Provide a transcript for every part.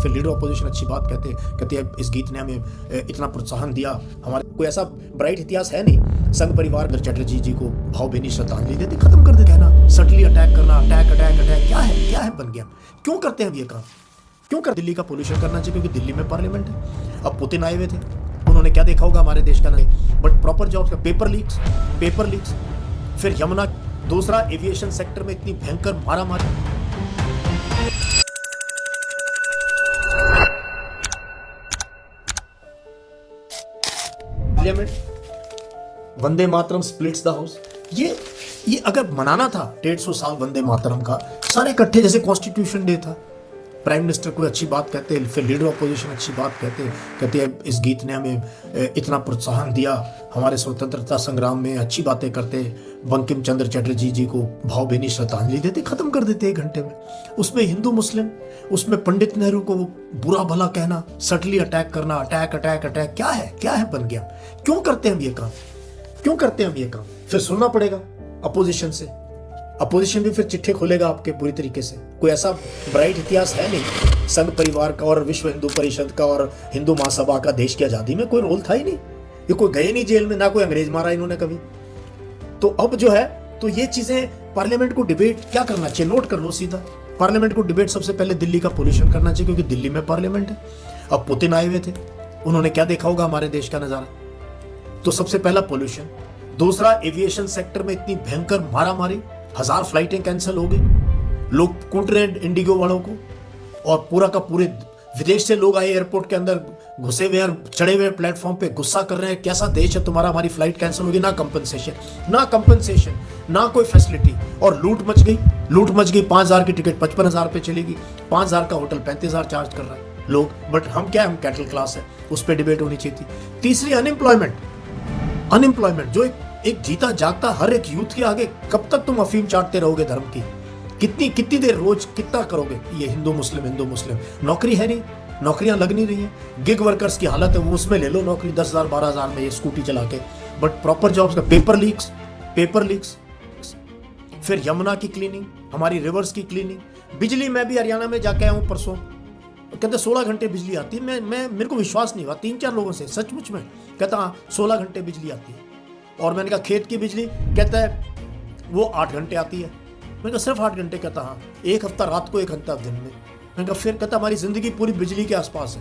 फिर leader opposition अच्छी बात कहते हैं इस गीत ने हमें इतना प्रोत्साहन दिया। हमारे कोई ऐसा ब्राइट इतिहास है नहीं। संघ परिवार चटर्जी जी को भावभीनी श्रद्धांजलि देते, खत्म कर देते कहना सटली अटैक करना, अटैक क्या है बन गया। क्यों करते हैं ये काम, क्यों कर? दिल्ली का पोल्यूशन करना चाहिए क्योंकि दिल्ली में पार्लियामेंट है। अब पुतिन आए हुए थे, उन्होंने क्या देखा होगा हमारे देश का नहीं, बट प्रॉपर जॉब्स का पेपर लीक्स, फिर यमुना, दूसरा एविएशन सेक्टर में इतनी भयंकर मारामारी। Vande Mataram splits the house. ये अगर मनाना था 150 साल वंदे मातरम का, सारे इकट्ठे जैसे कॉन्स्टिट्यूशन डे था। प्राइम मिनिस्टर कोई अच्छी बात कहते हैं, फिर लीडर ऑपोजिशन अच्छी बात कहते हैं इस गीत ने हमें इतना प्रोत्साहन दिया हमारे स्वतंत्रता संग्राम में, अच्छी बातें करते, बंकिम चंद्र चटर्जी जी को भावभीनी श्रद्धांजलि देते, खत्म कर देते 1 घंटे में। उसमें हिंदू मुस्लिम, उसमें पंडित नेहरू को बुरा भला कहना, सटली अटैक करना, अटैक क्या है बन गया। क्यों करते हैं हम ये काम? फिर सुनना पड़ेगा अपोजिशन से। अपोजिशन भी फिर चिट्ठे खोलेगा आपके पूरी तरीके से। कोई ऐसा ब्राइट इतिहास है नहीं संघ परिवार का और विश्व हिंदू परिषद का और हिंदू महासभा का। देश की आजादी में कोई रोल था ही नहीं, ये कोई गए नहीं जेल में, ना कोई अंग्रेज मारा इन्होंने कभी। तो अब जो है, तो ये चीजें पार्लियामेंट को डिबेट क्या करना चाहिए, नोट कर लो सीधा। पार्लियामेंट को डिबेट सबसे पहले दिल्ली का पोल्यूशन करना चाहिए क्योंकि दिल्ली में पार्लियामेंट है। अब पुतिन आए हुए थे, उन्होंने क्या देखा होगा हमारे देश का नजारा। तो सबसे पहला पोल्यूशन, दूसरा एविएशन सेक्टर में इतनी भयंकर मारामारी, 1000 फ्लाइटें कैंसिल हो गई, लोग कूट रहे हैं इंडिगो वालों को, और पूरा का पूरे विदेश से लोग आए एयरपोर्ट के अंदर, घुसे हुए और चढ़े हुए प्लेटफॉर्म पे, गुस्सा कर रहे हैं कैसा देश है तुम्हारा, हमारी फ्लाइट कैंसिल होगी, ना कंपनसेशन ना कोई फैसिलिटी, और लूट मच गई। 5000 की टिकट 55,000 पे चलेगी, 5000 का होटल 35,000 चार्ज कर रहा है लोग। बट हम कैटल क्लास है, उस पर डिबेट होनी चाहिए थी। तीसरी अनएम्प्लॉयमेंट, जो एक जीता जागता हर एक यूथ के आगे कब तक तुम अफीम चाटते रहोगे धर्म की, कितनी देर रोज कितना करोगे ये हिंदू मुस्लिम। नौकरी है नहीं, नौकरियां लग नहीं रही है। गिग वर्कर्स की हालत है, वो उसमें ले लो नौकरी 10,000 12,000 में, ये स्कूटी चला के। बट प्रॉपर जॉब्स का पेपर लीक्स, फिर यमुना की क्लीनिंग, हमारी रिवर्स की क्लीनिंग। बिजली में भी हरियाणा में जाके आया हूँ परसों, कहते 16 घंटे बिजली आती है। मेरे को विश्वास नहीं हुआ 3-4 लोगों से, सचमुच में कहता हाँ 16 घंटे बिजली आती है। और मैंने कहा खेत की बिजली, कहता है वो 8 घंटे आती है। मैंने कहा सिर्फ 8 घंटे, कहता हाँ 1 हफ्ता रात को 1 हफ्ता दिन में। मैंने कहा फिर, कहता हमारी जिंदगी पूरी बिजली के आसपास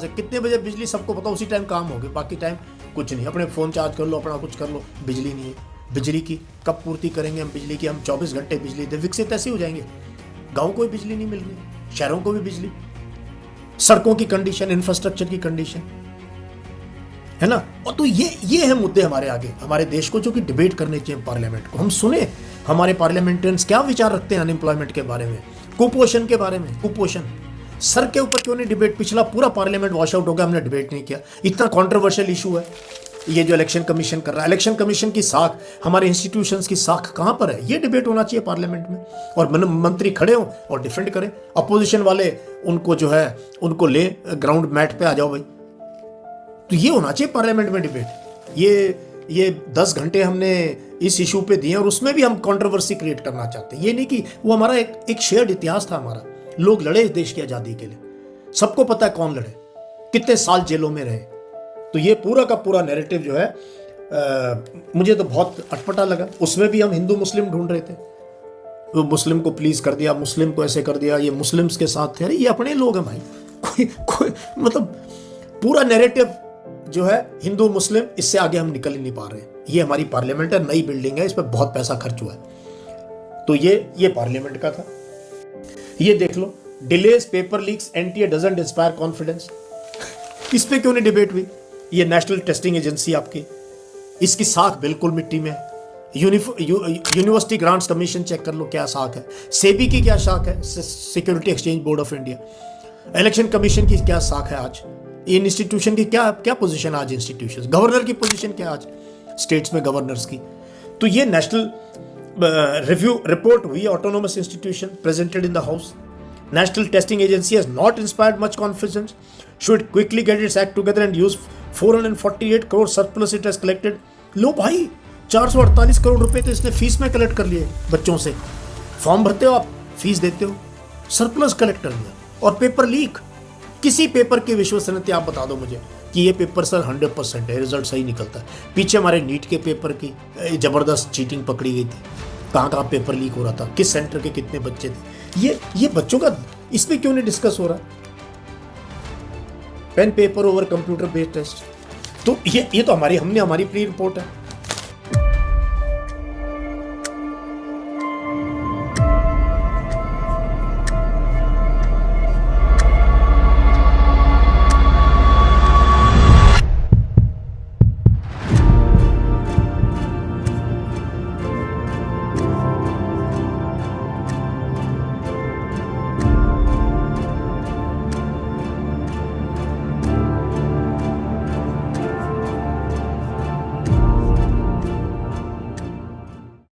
है। कितने बजे बिजली सबको पता, उसी टाइम काम हो गए, बाकी टाइम कुछ नहीं। अपने फ़ोन चार्ज कर लो, अपना कुछ कर लो, बिजली नहीं है। बिजली की कब पूर्ति करेंगे हम बिजली की? हम 24 घंटे बिजली दे, विकसित ऐसे हो जाएंगे। गाँव को भी बिजली नहीं मिल रही, शहरों को भी बिजली, सड़कों की कंडीशन, इंफ्रास्ट्रक्चर की कंडीशन है ना। और तो ये है मुद्दे हमारे आगे, हमारे देश को, जो कि डिबेट करने चाहिए पार्लियामेंट को। हम सुने हमारे पार्लियामेंटेरियंस क्या विचार रखते हैं अनएम्प्लॉयमेंट के बारे में, कुपोषण के बारे में। कुपोषण सर के ऊपर क्यों नहीं डिबेट? पिछला पूरा पार्लियामेंट वॉश आउट हो गया, हमने डिबेट नहीं किया। इतना कंट्रोवर्शियल इशू है ये जो इलेक्शन कमीशन कर रहा है। इलेक्शन कमीशन की साख, हमारे इंस्टीट्यूशंस की साख कहां पर है? ये डिबेट होना चाहिए पार्लियामेंट में, और मंत्री खड़े हो और डिफेंड करें। अपोजिशन वाले उनको जो है, उनको ले ग्राउंड मैट पे आ जाओ भाई। तो ये होना चाहिए पार्लियामेंट में डिबेट। ये 10 घंटे हमने इस इशू पे दिए, और उसमें भी हम कंट्रोवर्सी क्रिएट करना चाहते हैं। ये नहीं कि वो हमारा एक शेयर्ड इतिहास था हमारा, लोग लड़े इस देश की आजादी के लिए, सबको पता है कौन लड़े, कितने साल जेलों में रहे। तो ये पूरा का पूरा नैरेटिव जो है मुझे तो बहुत अटपटा लगा। उसमें भी हम हिंदू मुस्लिम ढूंढ रहे थे, वो मुस्लिम को प्लीज कर दिया, मुस्लिम को ऐसे कर दिया, ये मुस्लिम्स के साथ थे। अरे ये अपने लोग हैं भाई, कोई मतलब पूरा नैरेटिव जो है हिंदू मुस्लिम, इससे आगे हम निकल ही नहीं पा रहे। ये हमारी पार्लियामेंट है, नई बिल्डिंग है, इस पर बहुत पैसा खर्च हुआ है। तो ये पार्लियामेंट का था। ये देख लो, delays, paper leaks, NTA doesn't inspire confidence. इस पे क्यों नहीं डिबेट हुई? ये नेशनल टेस्टिंग एजेंसी आपकी, इसकी साख बिल्कुल मिट्टी में है। यूनिवर्सिटी ग्रांट्स कमीशन चेक कर लो क्या साख है। सेबी की क्या साख है, security exchange board of India. Election commission की क्या साख है आज? इन इंस्टीट्यूशन की क्या पोजीशन आज? इंस्टीट्यूशन, गवर्नर की पोजीशन क्या आज स्टेट्स में गवर्नर्स की? तो ये नेशनल रिव्यू रिपोर्ट हुई, autonomous institution presented in the house. National Testing Agency has not inspired much confidence. Should quickly get its act together and use 448 crore surplus it has collected. लो भाई 448 करोड़ रुपए तो इसने fees में collect कर लिए बच्चों से। फॉर्म भरते हो आप, फीस देते हो, सरप्लस कलेक्ट कर लिया। और पेपर लीक, किसी पेपर की विश्वसनीयता आप बता दो मुझे कि ये पेपर सर 100% है, रिजल्ट सही निकलता है। पीछे हमारे नीट के पेपर की जबरदस्त चीटिंग पकड़ी गई थी, कहाँ कहाँ पेपर लीक हो रहा था, किस सेंटर के कितने बच्चे थे, ये बच्चों का इस पे क्यों नहीं डिस्कस हो रहा? Pen paper over computer based test, तो ये तो हमारी प्री रिपोर्ट है।